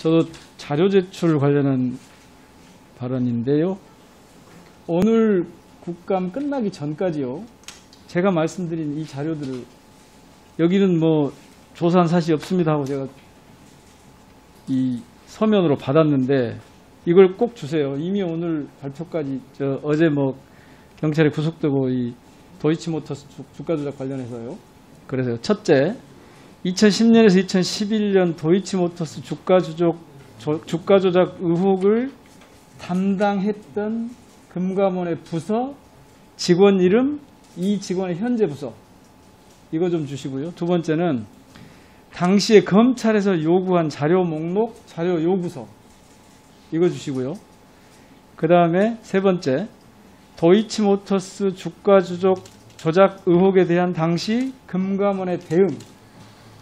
저도 자료 제출 관련한 발언인데요. 오늘 국감 끝나기 전까지요. 제가 말씀드린 이 자료들을 여기는 뭐 조사한 사실이 없습니다 하고 제가 이 서면으로 받았는데 이걸 꼭 주세요. 이미 오늘 발표까지 어제 뭐 경찰에 구속되고 이 도이치모터스 주가 조작 관련해서요. 그래서 첫째, 2010년에서 2011년 도이치모터스 주가 조작 의혹을 담당했던 금감원의 부서 직원 이름, 이 직원의 현재 부서 이거 좀 주시고요. 두 번째는 당시에 검찰에서 요구한 자료 목록, 자료 요구서 이거 주시고요. 그 다음에 세 번째, 도이치모터스 주가 조작 의혹에 대한 당시 금감원의 대응,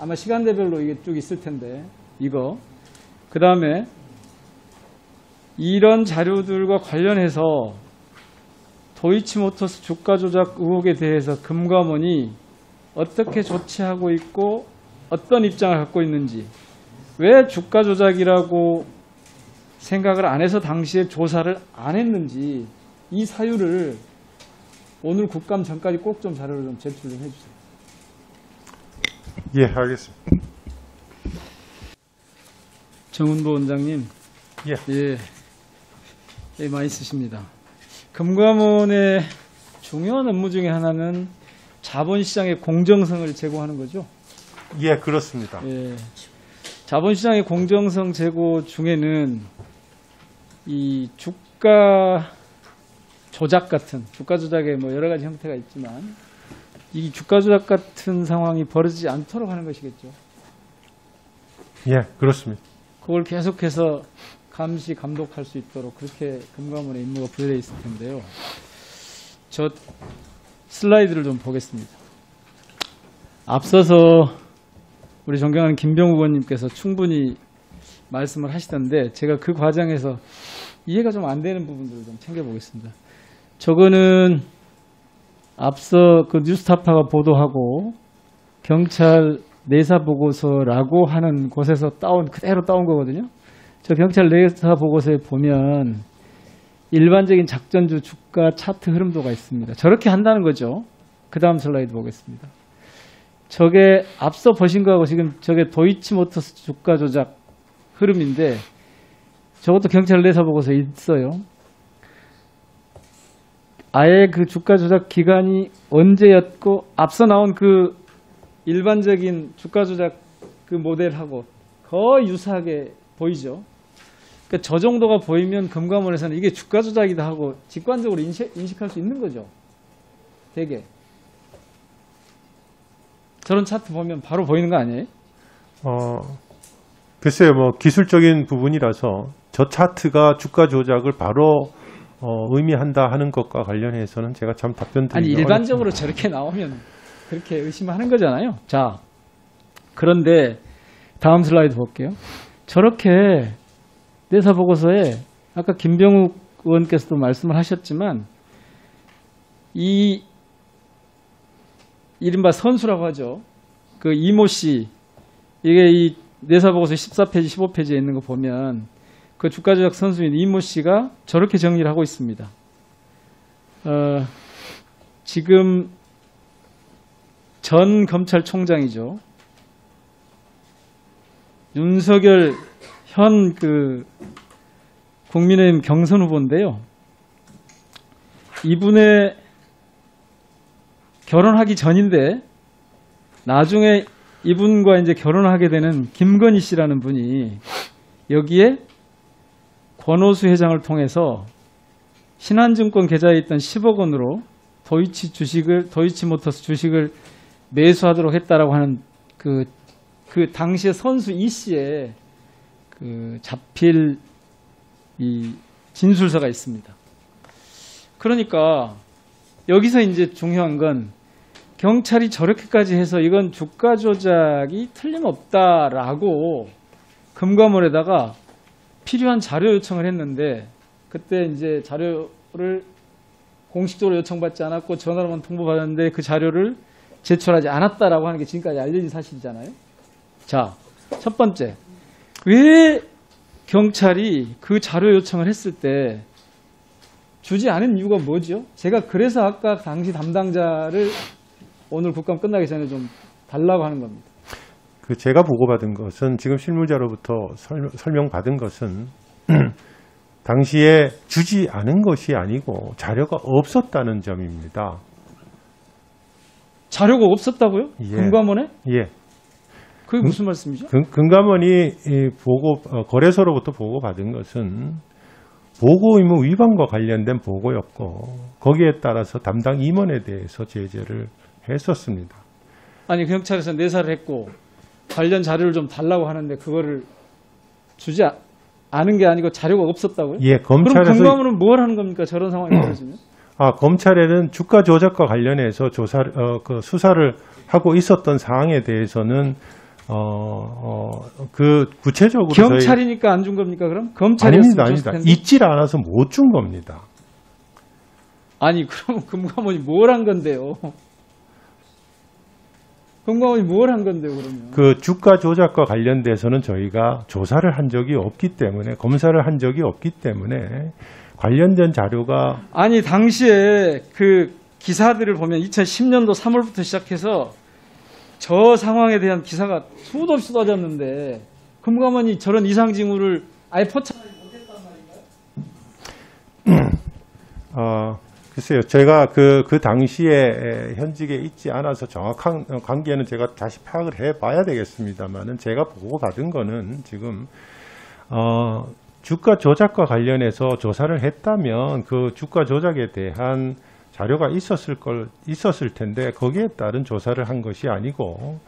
아마 시간대별로 이게 쭉 있을 텐데 이거. 그 다음에 이런 자료들과 관련해서 도이치모터스 주가 조작 의혹에 대해서 금감원이 어떻게 조치하고 있고 어떤 입장을 갖고 있는지, 왜 주가 조작이라고 생각을 안 해서 당시에 조사를 안 했는지 이 사유를 오늘 국감 전까지 꼭 좀 자료를 좀 제출 좀 해주세요. 예, 알겠습니다. 정은보 원장님, 예. 예, 많이 쓰십니다. 금감원의 중요한 업무 중에 하나는 자본시장의 공정성을 제고하는 거죠. 예, 그렇습니다. 예, 자본시장의 공정성 제고 중에는 이 주가 조작 같은, 주가 조작에 뭐 여러 가지 형태가 있지만 이 주가 조작 같은 상황이 벌어지지 않도록 하는 것이겠죠. 예, 그렇습니다. 그걸 계속해서 감시, 감독할 수 있도록 그렇게 금감원의 임무가 부여되어 있을 텐데요. 저 슬라이드를 좀 보겠습니다. 앞서서 우리 존경하는 김병욱 의원님께서 충분히 말씀을 하시던데 제가 그 과정에서 이해가 좀 안 되는 부분들을 좀 챙겨보겠습니다. 저거는 앞서 그 뉴스타파가 보도하고 경찰 내사보고서라고 하는 곳에서 그대로 따온 거거든요. 저 경찰 내사보고서에 보면 일반적인 작전주 주가 차트 흐름도가 있습니다. 저렇게 한다는 거죠. 그 다음 슬라이드 보겠습니다. 저게 앞서 보신 거하고 지금 저게 도이치모터스 주가 조작 흐름인데 저것도 경찰 내사보고서에 있어요. 아예 그 주가 조작 기간이 언제였고 앞서 나온 그 일반적인 주가 조작 그 모델하고 거의 유사하게 보이죠. 그러니까 저 정도가 보이면 금감원에서는 이게 주가 조작이다 하고 직관적으로 인식할 수 있는 거죠. 되게. 저런 차트 보면 바로 보이는 거 아니에요? 글쎄요, 뭐 기술적인 부분이라서 저 차트가 주가 조작을 바로 의미한다 하는 것과 관련해서는 제가 참 답변드리기 아니 일반적으로 어렵습니다. 저렇게 나오면 그렇게 의심하는 거잖아요. 자, 그런데 다음 슬라이드 볼게요. 저렇게 내사보고서에 아까 김병욱 의원께서도 말씀을 하셨지만 이 이른바 선수라고 하죠. 그 이모 씨, 이게 이 내사보고서 14페이지, 15페이지에 있는 거 보면 그 주가 조작 선수인 이모 씨가 저렇게 정리를 하고 있습니다. 지금 전 검찰총장이죠. 윤석열 현 그 국민의힘 경선 후보인데요. 이분의 결혼하기 전인데 나중에 이분과 이제 결혼하게 되는 김건희 씨라는 분이 여기에 권오수 회장을 통해서 신한증권 계좌에 있던 10억 원으로 도이치모터스 주식을 매수하도록 했다라고 하는 그 당시의 선수 이 씨의 그 자필 이 진술서가 있습니다. 그러니까 여기서 이제 중요한 건 경찰이 저렇게까지 해서 이건 주가 조작이 틀림없다라고 금감원에다가 필요한 자료 요청을 했는데 그때 이제 자료를 공식적으로 요청받지 않았고 전화로만 통보받았는데 그 자료를 제출하지 않았다라고 하는 게 지금까지 알려진 사실이잖아요. 자, 첫 번째, 왜 경찰이 그 자료 요청을 했을 때 주지 않은 이유가 뭐죠? 제가 그래서 아까 당시 담당자를 오늘 국감 끝나기 전에 좀 달라고 하는 겁니다. 그 제가 보고받은 것은 지금 실무자로부터 설명받은 것은 당시에 주지 않은 것이 아니고 자료가 없었다는 점입니다. 자료가 없었다고요? 예. 금감원에? 예. 그게 무슨 말씀이죠? 금감원이 이 거래소로부터 보고받은 것은 보고 의무 위반과 관련된 보고였고 거기에 따라서 담당 임원에 대해서 제재를 했었습니다. 아니 경찰에서 내사를 했고 관련 자료를 좀 달라고 하는데 그거를 주지 않은 게 아니고 자료가 없었다고요? 예, 그럼 검찰에서 금감원은 뭘 하는 겁니까? 저런 상황이 벌어지면? 검찰에는 주가 조작과 관련해서 수사를 하고 있었던 사항에 대해서는 그 구체적으로 경찰이니까 안 준 겁니까? 그럼 검찰이었으면 아닙니다. 있질 않아서 못 준 겁니다. 아니 그럼 금감원이 뭘 한 건데요? 금감원이 뭘 한 건데요, 그러면? 그 주가 조작과 관련돼서는 저희가 조사를 한 적이 없기 때문에 검사를 한 적이 없기 때문에 관련된 자료가 아니 당시에 그 기사들을 보면 2010년도 3월부터 시작해서 저 상황에 대한 기사가 수도 없이 쏟아졌는데 금감원이 저런 이상 징후를 아예 포착하지 못했단 말인가요? 글쎄요. 제가 그 당시에 현직에 있지 않아서 정확한 관계는 제가 다시 파악을 해봐야 되겠습니다만은 제가 보고받은 거는 지금 주가 조작과 관련해서 조사를 했다면 그 주가 조작에 대한 자료가 있었을 텐데 거기에 따른 조사를 한 것이 아니고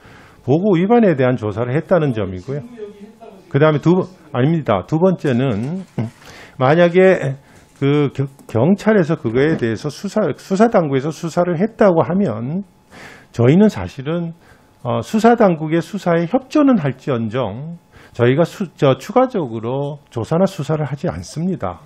보고 위반에 대한 조사를 했다는 점이고요. 그다음에 아닙니다. 두 번째는 만약에 그 경찰에서 그거에 대해서 수사당국에서 수사를 했다고 하면 저희는 사실은 수사당국의 수사에 협조는 할지언정 저희가 추가적으로 조사나 수사를 하지 않습니다.